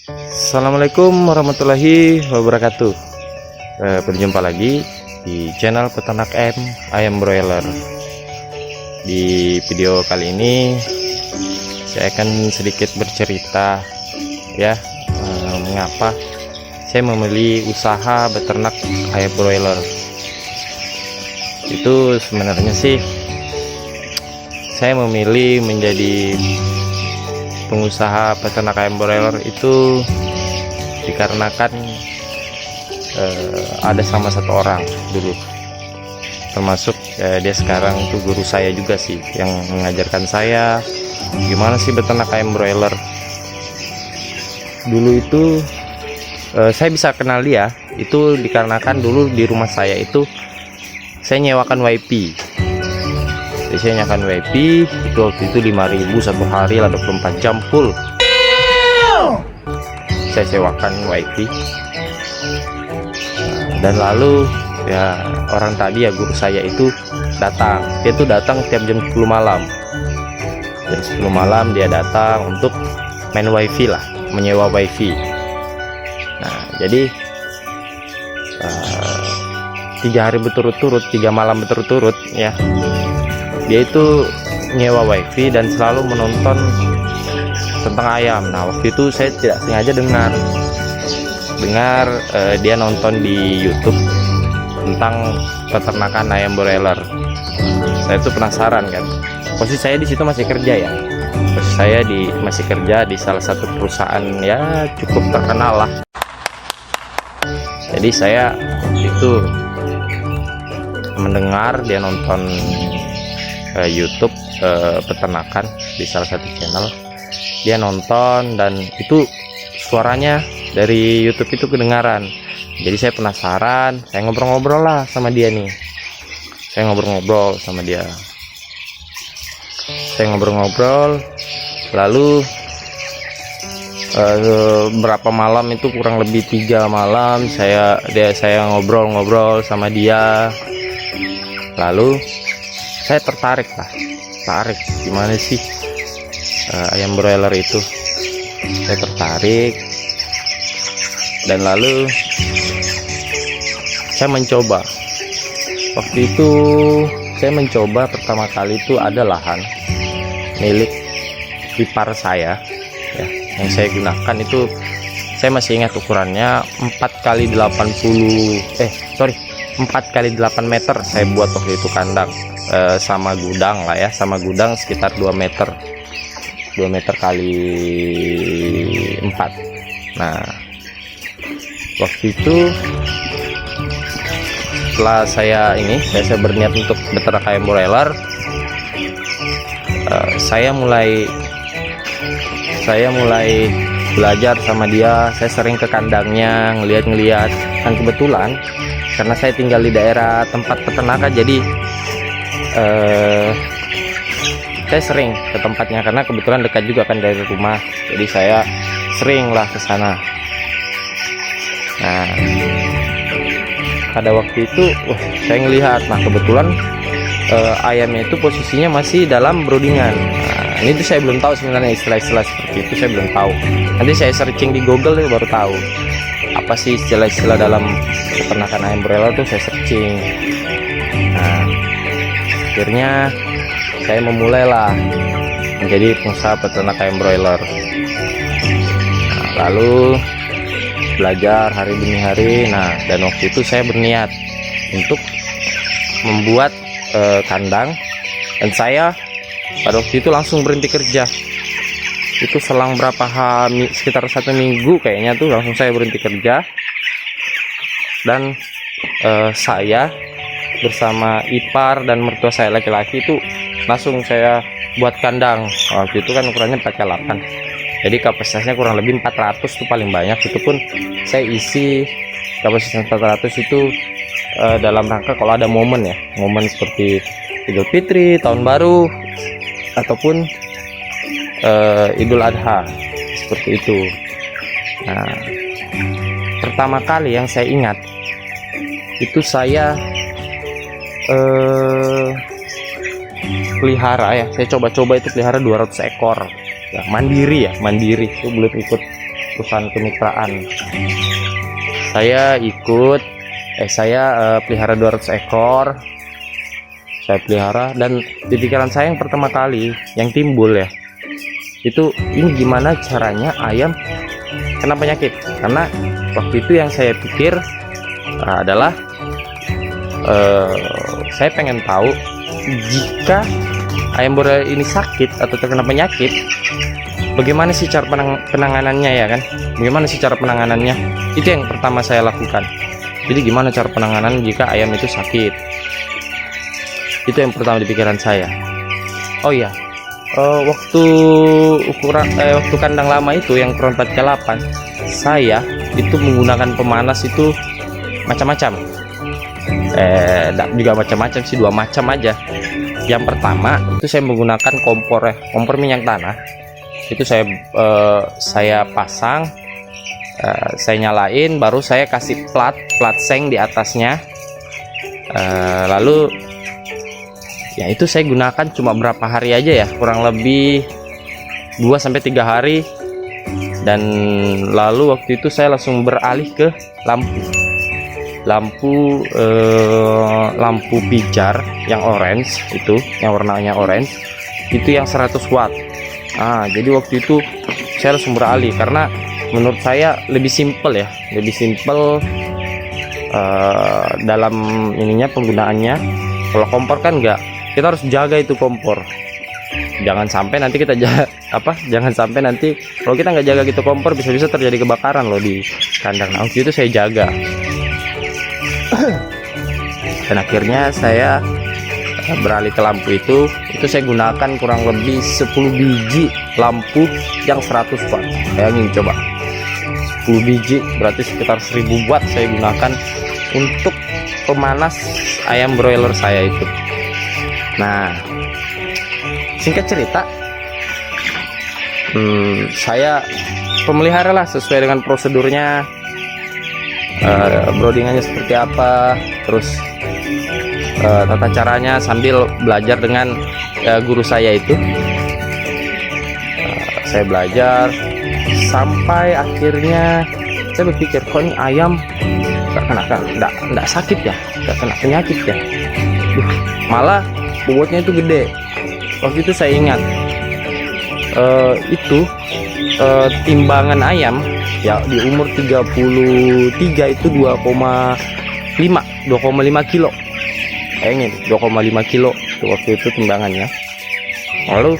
Assalamualaikum warahmatullahi wabarakatuh. Berjumpa lagi di channel Peternak Ayam Broiler. Di video kali ini saya akan sedikit bercerita ya, mengapa saya memilih usaha beternak ayam broiler. Itu sebenarnya sih saya memilih menjadi pengusaha peternak ayam broiler itu dikarenakan ada sama satu orang dulu, termasuk dia sekarang tuh guru saya juga sih, yang mengajarkan saya gimana sih beternak ayam broiler. Dulu itu saya bisa kenal dia itu dikarenakan dulu di rumah saya itu saya nyewakan wifi. Biasanya nyewakan wifi itu waktu itu 5.000 satu hari lah, 24 jam full saya sewakan wifi. Dan lalu ya orang tadi ya, guru saya itu datang. Dia tuh datang tiap jam 10 malam. Jam 10 malam dia datang untuk main wifi lah, menyewa wifi. Nah jadi 3 hari berturut-turut, 3 malam berturut-turut ya, dia itu nyewa wifi dan selalu menonton tentang ayam. Nah waktu itu saya tidak sengaja dengar dia nonton di YouTube tentang peternakan ayam broiler. Saya tuh penasaran kan. Posisi saya di situ masih kerja ya. Posisi saya masih kerja di salah satu perusahaan ya cukup terkenal lah. Jadi saya waktu itu mendengar dia nonton YouTube peternakan di salah satu channel. Dia nonton dan itu suaranya dari YouTube itu kedengaran. Jadi saya penasaran, saya ngobrol-ngobrol lah sama dia nih. Saya ngobrol-ngobrol sama dia. Saya ngobrol-ngobrol, lalu berapa malam itu, kurang lebih 3 malam saya ngobrol-ngobrol sama dia. Lalu saya tertarik gimana sih ayam broiler itu. Saya tertarik dan lalu saya mencoba. Waktu itu saya mencoba pertama kali itu ada lahan milik ipar saya ya, yang saya gunakan itu saya masih ingat ukurannya 4x8 meter saya buat waktu itu kandang, sama gudang lah ya, sama gudang sekitar 2 meter kali 4. Nah waktu itu setelah saya berniat untuk beternak ayam broiler, saya mulai belajar sama dia. Saya sering ke kandangnya ngeliat, dan kebetulan karena saya tinggal di daerah tempat peternakan, jadi saya sering ke tempatnya karena kebetulan dekat juga kan dari rumah. Jadi saya sering lah ke sana. Nah pada waktu itu saya ngelihat, nah kebetulan ayamnya itu posisinya masih dalam broodingan. Nah, ini tuh saya belum tahu sebenarnya istilah-istilah seperti itu, saya belum tahu. Nanti saya searching di Google ya baru tahu apa sih istilah-istilah dalam peternakan ayam broiler tuh, saya searching. Nah akhirnya saya memulailah menjadi pengusaha peternak ayam broiler. Nah, lalu belajar hari demi hari. Nah dan waktu itu saya berniat untuk membuat kandang, dan saya pada waktu itu langsung berhenti kerja. Itu selang sekitar 1 minggu kayaknya tuh langsung saya berhenti kerja, dan saya bersama ipar dan mertua saya laki-laki itu langsung saya buat kandang. Waktu itu kan ukurannya 4x8, jadi kapasitasnya kurang lebih 400 tuh paling banyak. Itu pun saya isi kapasitas 400 itu dalam rangka kalau ada momen seperti Idul Fitri, Tahun Baru, ataupun Idul Adha, seperti itu. Nah pertama kali yang saya ingat itu saya pelihara ya, saya coba-coba itu pelihara 200 ekor ya, mandiri itu belum ikut perusahaan kemitraan. Saya ikut, saya pelihara 200 ekor. Saya pelihara, dan di pikiran saya yang pertama kali yang timbul ya, itu ini gimana caranya ayam kena penyakit. Karena waktu itu yang saya pikir adalah saya pengen tahu jika ayam broiler ini sakit atau terkena penyakit, bagaimana sih cara penanganannya ya kan? Bagaimana sih cara penanganannya? Itu yang pertama saya lakukan. Jadi gimana cara penanganan jika ayam itu sakit? Itu yang pertama di pikiran saya. Oh iya, waktu waktu kandang lama itu yang ukuran 4x8, saya itu menggunakan pemanas itu macam-macam. Juga macam-macam sih, 2 macam aja. Yang pertama itu saya menggunakan kompor minyak tanah. Itu saya pasang, saya nyalain, baru saya kasih plat seng di atasnya. Lalu ya itu saya gunakan cuma berapa hari aja ya, kurang lebih 2-3 hari. Dan lalu waktu itu saya langsung beralih ke lampu pijar yang orange, itu yang warnanya orange, itu yang 100 watt. Jadi waktu itu saya langsung beralih karena menurut saya lebih simple ya, dalam ininya penggunaannya. Kalau kompor kan enggak, kita harus jaga itu kompor, jangan sampai nanti kalau kita nggak jaga gitu kompor, bisa-bisa terjadi kebakaran loh di kandang. Waktu itu saya jaga. Dan akhirnya saya beralih ke lampu itu saya gunakan kurang lebih 10 biji lampu yang 100 watt. Bayangin coba, 10 biji berarti sekitar 1000 watt saya gunakan untuk pemanas ayam broiler saya itu. Nah, singkat cerita, saya pemelihara lah sesuai dengan prosedurnya. Broodingannya seperti apa, terus tata caranya, sambil belajar dengan guru saya itu. Saya belajar sampai akhirnya saya berpikir, kok ini ayam nggak sakit ya, nggak kena penyakit ya, malah bobotnya itu gede. Waktu itu saya ingat timbangan ayam ya di umur 33 itu 2,5 kilo. Bayangin, 2,5 kilo itu waktu itu timbangannya. Lalu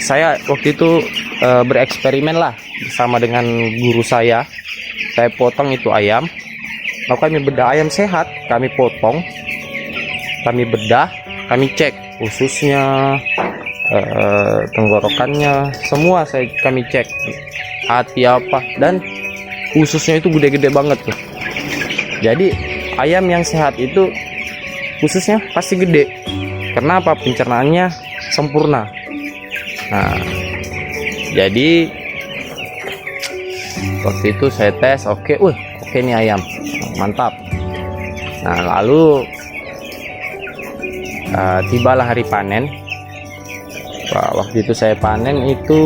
saya waktu itu bereksperimen lah bersama dengan guru saya. Saya potong itu ayam, lalu kami bedah ayam sehat, kami potong, kami bedah, kami cek ususnya, tenggorokannya, semua kami cek, hati apa, dan ususnya itu gede-gede banget tuh. Jadi ayam yang sehat itu ususnya pasti gede, karena apa? Pencernaannya sempurna. Nah, jadi waktu itu saya tes, oke ini ayam mantap. Nah, lalu tibalah hari panen. Waktu itu saya panen itu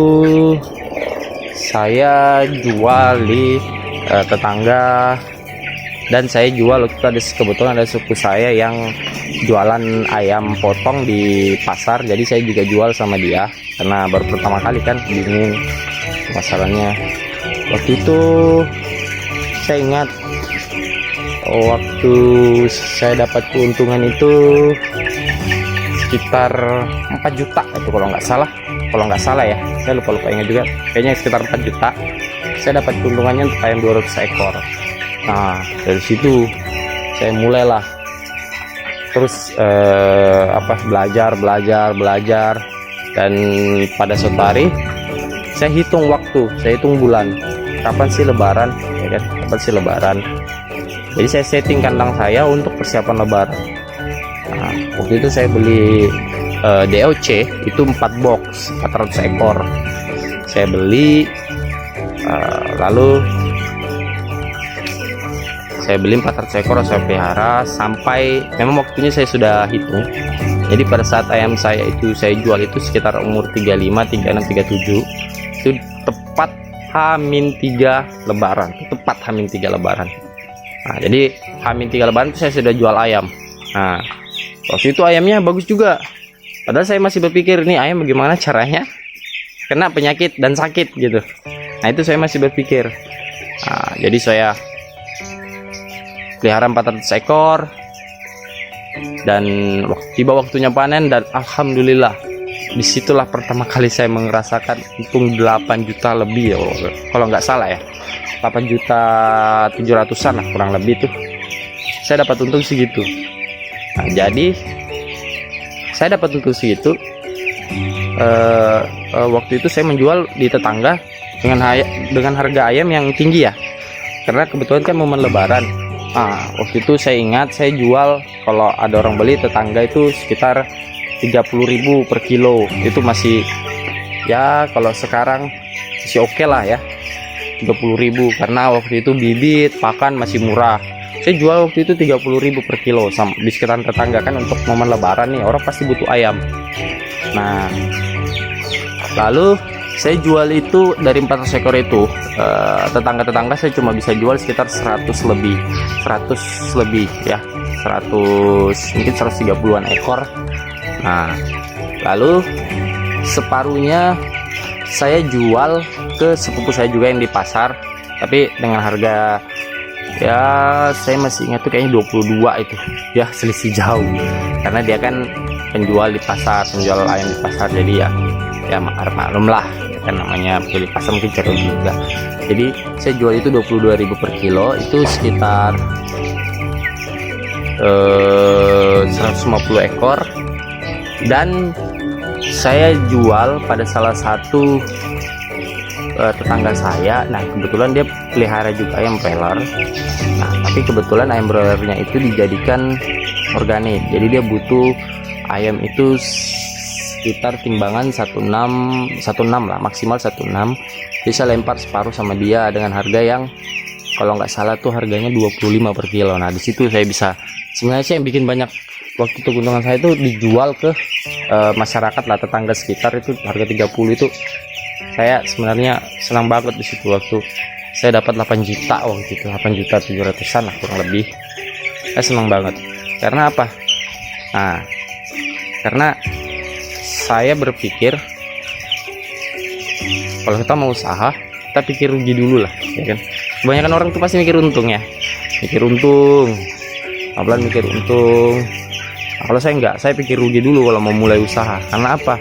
saya jual di tetangga, dan saya jual waktu itu kebetulan ada suku saya yang jualan ayam potong di pasar, jadi saya juga jual sama dia karena baru pertama kali kan, bingung masalahnya. Waktu itu saya ingat waktu saya dapat keuntungan itu sekitar 4 juta itu kalau nggak salah ya, saya lupa ingat juga, kayaknya sekitar 4 juta saya dapat keuntungannya untuk ayam 200 ekor. Nah, dari situ saya mulailah terus belajar, dan pada suatu hari saya hitung waktu, saya hitung bulan, kapan sih lebaran ya kan, jadi saya setting kandang saya untuk persiapan lebaran. Nah, waktu itu saya beli DOC itu 4 box 400 ekor saya beli, lalu saya beli 400 ekor, saya pelihara sampai memang waktunya saya sudah hitung. Jadi pada saat ayam saya itu saya jual itu sekitar umur 35, 36, 37, itu tepat H-3 Lebaran, tepat H-3 Lebaran. Nah, jadi H-3 Lebaran itu saya sudah jual ayam. Nah, waktu itu ayamnya bagus juga. Padahal saya masih berpikir nih ayam bagaimana caranya kena penyakit dan sakit gitu. Nah, itu saya masih berpikir. Nah, jadi saya pelihara 400 ekor dan tiba waktunya panen dan alhamdulillah disitulah pertama kali saya merasakan untung 8 juta lebih ya, kalau nggak salah ya, 8.700.000-an lah kurang lebih tuh saya dapat untung segitu. Nah, jadi saya dapat untung segitu. Waktu itu saya menjual di tetangga dengan harga ayam yang tinggi ya, karena kebetulan kan momen lebaran. Nah, waktu itu saya ingat saya jual, kalau ada orang beli tetangga itu sekitar 30.000 per kilo. Itu masih ya, kalau sekarang masih oke lah ya, 30.000, karena waktu itu bibit pakan masih murah. Saya jual waktu itu 30.000 per kilo sama di sekitar tetangga, kan untuk momen lebaran nih orang pasti butuh ayam. Nah, lalu saya jual itu dari 400 ekor itu, tetangga-tetangga saya cuma bisa jual sekitar 100 lebih ya, 100 mungkin 130-an ekor. Nah, lalu separuhnya saya jual ke sepupu saya juga yang di pasar, tapi dengan harga ya saya masih ingat tuh kayaknya 22 itu ya, selisih jauh karena dia kan penjual di pasar, penjual ayam di pasar, jadi ya maklum lah ya kan, namanya beli pasar mungkin cari juga. Jadi saya jual itu 22.000 per kilo, itu sekitar 150 ekor. Dan saya jual pada salah satu tetangga saya. Nah, kebetulan dia pelihara juga ayam broiler. Nah, tapi kebetulan ayam broilernya itu dijadikan organik, jadi dia butuh ayam itu sekitar timbangan 16 lah, maksimal 16. Bisa lempar separuh sama dia dengan harga yang kalau nggak salah tuh harganya 25 per kilo. Nah, di situ saya bisa, sebenarnya sih yang bikin banyak waktu itu keuntungan saya itu dijual ke masyarakat lah, tetangga sekitar, itu harga 30 itu saya sebenarnya senang banget di situ. Waktu saya dapat 8 juta waktu itu, 8.700.000-an lah kurang lebih. Saya senang banget. Karena apa? Nah, karena saya berpikir kalau kita mau usaha, kita pikir rugi dulu lah, ya kan? Kebanyakan orang tuh pasti mikir untung ya, mikir untung, apalagi mikir untung. Nah, kalau saya enggak, saya pikir rugi dulu kalau mau mulai usaha. Karena apa?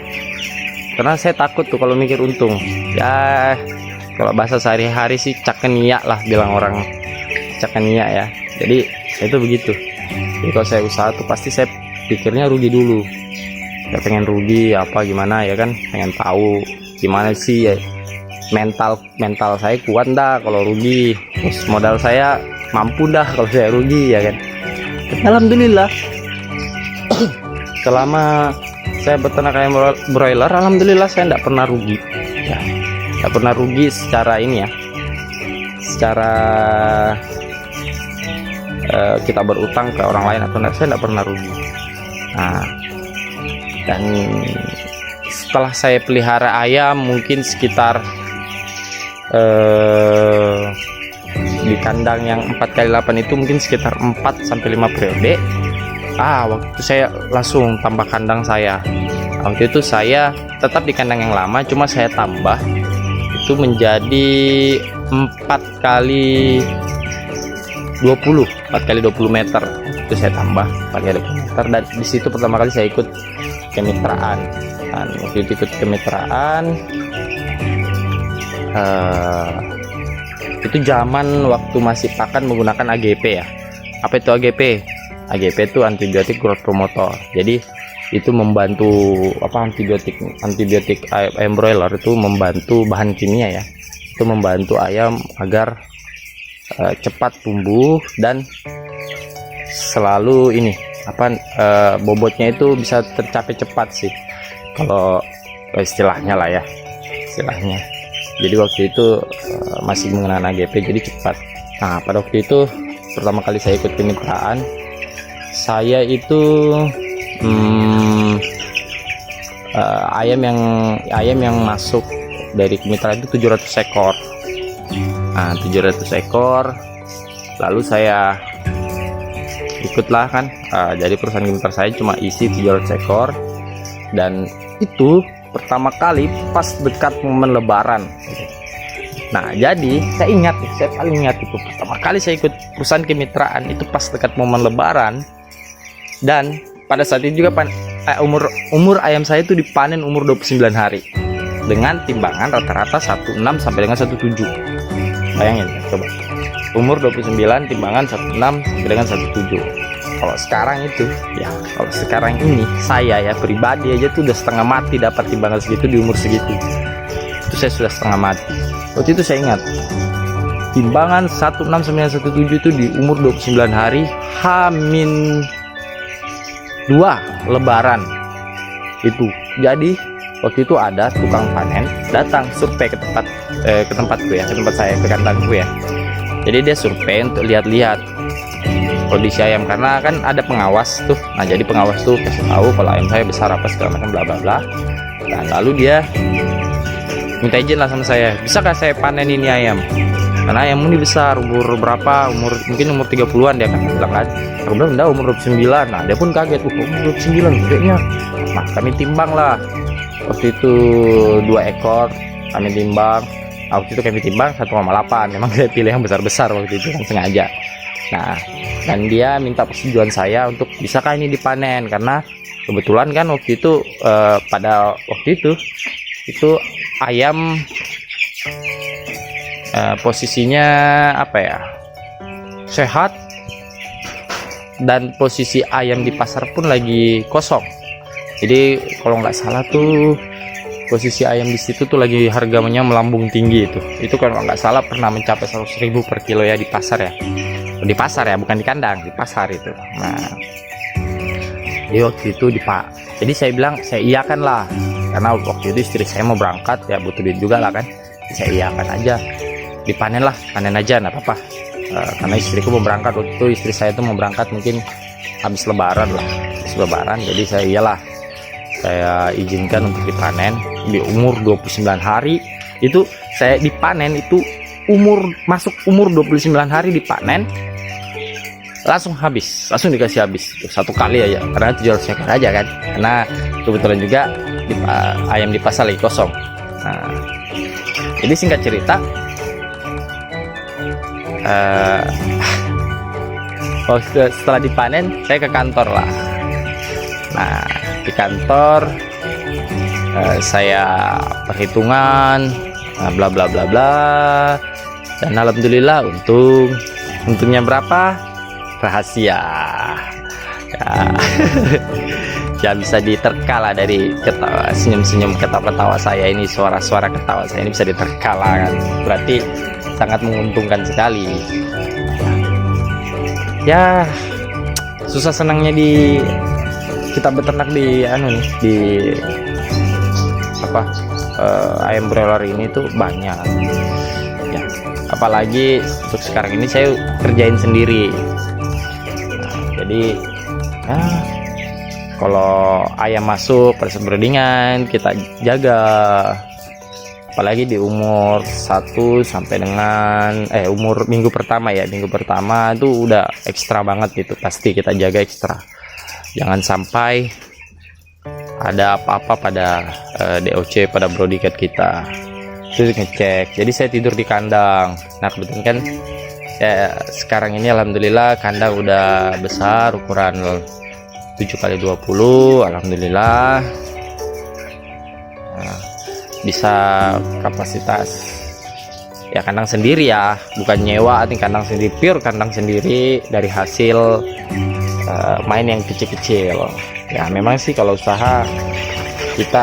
Karena saya takut tuh kalau mikir untung. Ya, kalau bahasa sehari-hari sih cakenia lah, bilang orang cakenia ya. Jadi saya itu begitu. Jadi kalau saya usaha tuh pasti saya pikirnya rugi dulu. Saya pengen rugi apa gimana ya kan? Pengen tahu gimana sih ya, mental saya kuat dah kalau rugi. Terus modal saya mampu dah kalau saya rugi ya kan. Alhamdulillah. Selama saya beternak ayam broiler, alhamdulillah saya tidak pernah rugi ya, tidak pernah rugi secara ini ya, secara kita berutang ke orang lain atau enggak, saya tidak pernah rugi. Nah, dan setelah saya pelihara ayam mungkin sekitar di kandang yang 4x8 itu mungkin sekitar 4-5 periode. Waktu itu saya langsung tambah kandang saya. Waktu itu saya tetap di kandang yang lama, cuma saya tambah itu menjadi 4x20 meter. Itu saya tambah 4x20 meter, dan di situ pertama kali saya ikut kemitraan. Dan waktu itu ikut kemitraan, itu zaman waktu masih pakan menggunakan AGP ya. Apa itu AGP? AGP itu antibiotik growth promoter. Jadi itu membantu antibiotik ayam broiler itu membantu bahan kimia ya. Itu membantu ayam agar cepat tumbuh dan selalu ini bobotnya itu bisa tercapai cepat sih. Kalau istilahnya lah ya, istilahnya. Jadi waktu itu masih menggunakan AGP, jadi cepat. Nah, pada waktu itu pertama kali saya ikut kemitraan, saya itu ayam yang masuk dari kemitraan itu 700 ekor. Nah 700 ekor, lalu saya ikutlah kan. Jadi perusahaan kimia saya cuma isi 700 ekor, dan itu pertama kali pas dekat momen lebaran. Nah jadi saya ingat, saya paling ingat itu pertama kali saya ikut perusahaan kemitraan itu pas dekat momen lebaran. Dan pada saat itu juga umur ayam saya itu dipanen umur 29 hari dengan timbangan rata-rata 16 sampai dengan 17. Bayangin coba, umur 29 timbangan 16 sampai dengan 17. Kalau sekarang itu ya, kalau sekarang ini saya ya pribadi aja tuh udah setengah mati dapat timbangan segitu di umur segitu. Itu saya sudah setengah mati. Waktu itu saya ingat timbangan 16 sampai 17 itu di umur 29 hari H-2 lebaran itu. Jadi waktu itu ada tukang panen datang survei ke tempatku ya, ke tempat saya, ke kandangku ya. Jadi dia survei untuk lihat-lihat kondisi ayam, karena kan ada pengawas tuh. Nah jadi pengawas tuh kasih tahu kalau ayam saya besar apa segala macam bla bla bla. Nah lalu dia minta izin lah sama saya, bisakah saya panen ini ayam, karena ayam ini besar, umur berapa, mungkin umur 30-an dia kan bilang kan. Aku bilang enggak, umur 29. Nah dia pun kaget, umur 29 gedenya. Nah kami timbang lah, waktu itu 2 ekor kami timbang. Waktu itu kami timbang 1,8. Memang saya pilih yang besar-besar waktu itu kan sengaja. Nah dan dia minta persetujuan saya untuk bisakah ini dipanen, karena kebetulan kan waktu itu pada waktu itu ayam posisinya apa ya, sehat, dan posisi ayam di pasar pun lagi kosong. Jadi kalau nggak salah tuh posisi ayam di situ tuh lagi harganya melambung tinggi itu kalau nggak salah pernah mencapai 100.000 per kilo ya di pasar ya. Di pasar ya, bukan di kandang, di pasar itu. Nah di waktu itu jadi saya bilang saya iyakan lah, karena waktu itu istri saya mau berangkat ya, butuh duit juga lah kan. Saya iyakan aja, dipanen lah, panen aja nggak apa-apa. Karena istriku mau berangkat waktu itu, istri saya tuh mau berangkat mungkin habis lebaran lah, jadi saya iyalah, saya izinkan untuk dipanen di umur 29 hari. Itu saya dipanen itu masuk umur 29 hari dipanen, langsung habis, langsung dikasih habis satu kali aja, karena 700 ekor aja kan, karena kebetulan juga ayam di pasar lagi kosong. Nah jadi singkat cerita, setelah dipanen saya ke kantor lah. Nah di kantor saya perhitungan bla bla bla bla, dan alhamdulillah untungnya berapa, rahasia ya. Ya bisa diterka lah dari senyum-senyum ketawa-ketawa saya ini, suara-suara ketawa saya ini bisa diterka lah kan, berarti sangat menguntungkan sekali ya. Susah senangnya di kita beternak di ayam broiler ini tuh banyak ya, apalagi untuk sekarang ini saya kerjain sendiri. Nah, jadi kalau ayam masuk pada broodingan kita jaga, apalagi di umur 1 sampai dengan umur minggu pertama ya, minggu pertama itu udah ekstra banget gitu, pasti kita jaga ekstra, jangan sampai ada apa-apa pada DOC, pada broodcat kita, itu ngecek. Jadi saya tidur di kandang. Nah kebetulan kan sekarang ini alhamdulillah kandang udah besar, ukuran 7x20, alhamdulillah. Nah, bisa kapasitas ya kandang sendiri ya, bukan nyewa, artinya kandang sendiri, pure kandang sendiri dari hasil main yang kecil-kecil ya. Memang sih kalau usaha kita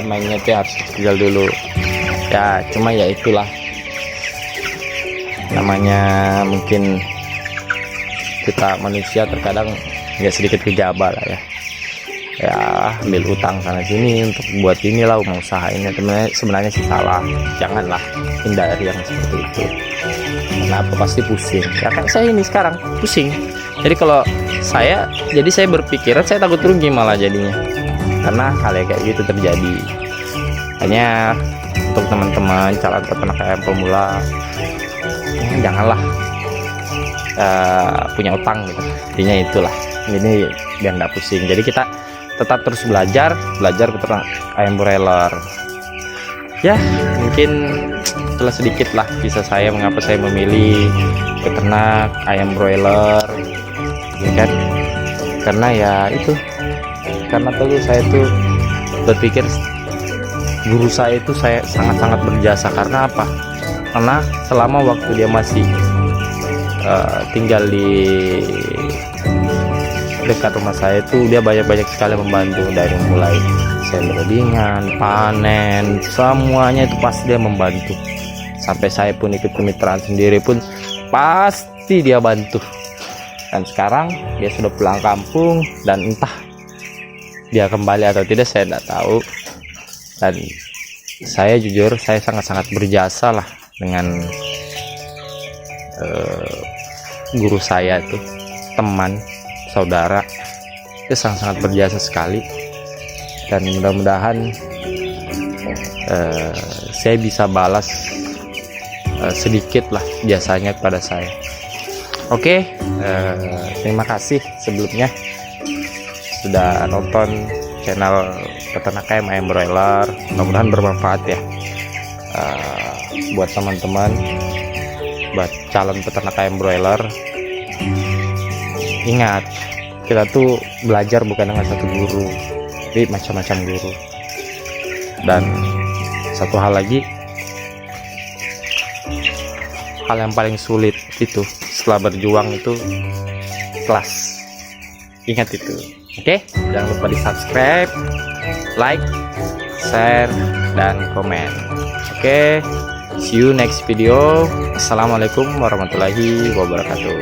mainnya tuh harus kecil dulu ya, cuma ya itulah namanya, mungkin kita manusia terkadang nggak sedikit gegabah lah ya, ambil utang sana sini untuk buat inilah, mau usaha ini, sebenarnya sih salah, janganlah, hindari yang seperti itu. Kenapa? Pasti pusing ya kan, saya ini sekarang pusing. Jadi kalau saya berpikiran saya takut rugi malah jadinya. karena hal yang kayak gitu terjadi. Hanya untuk teman-teman calon peternak ayam pemula, janganlah punya utang gitu, intinya itulah. Ini biar nggak pusing, jadi kita tetap terus belajar peternak ayam broiler. Ya mungkin itulah sedikit lah kisah saya mengapa saya memilih peternak ayam broiler, ya kan, karena ya itu, karena tuh saya tuh berpikir guru saya itu saya sangat-sangat berjasa. Karena apa? Karena selama waktu dia masih tinggal di dekat rumah saya itu, dia banyak sekali membantu, dari mulai sembrodingan, panen, semuanya itu pasti dia membantu. Sampai saya pun ikut kemitraan sendiri pun pasti dia bantu. Dan sekarang dia sudah pulang kampung, dan entah dia kembali atau tidak saya tidak tahu. Dan saya jujur saya sangat-sangat berjasa lah dengan guru saya itu, teman saudara, itu sangat-sangat berjasa sekali. Dan mudah-mudahan saya bisa balas sedikit lah jasanya kepada saya. Oke, terima kasih sebelumnya sudah nonton channel peternak ayam broiler. Mudah-mudahan bermanfaat ya buat teman-teman, buat calon peternak ayam broiler. Ingat, kita tuh belajar bukan dengan satu guru, tapi macam-macam guru. Dan satu hal lagi, hal yang paling sulit itu setelah berjuang itu kelas. Ingat itu. Oke, jangan lupa di subscribe, like, share, dan komen. Oke, see you next video. Assalamualaikum warahmatullahi wabarakatuh.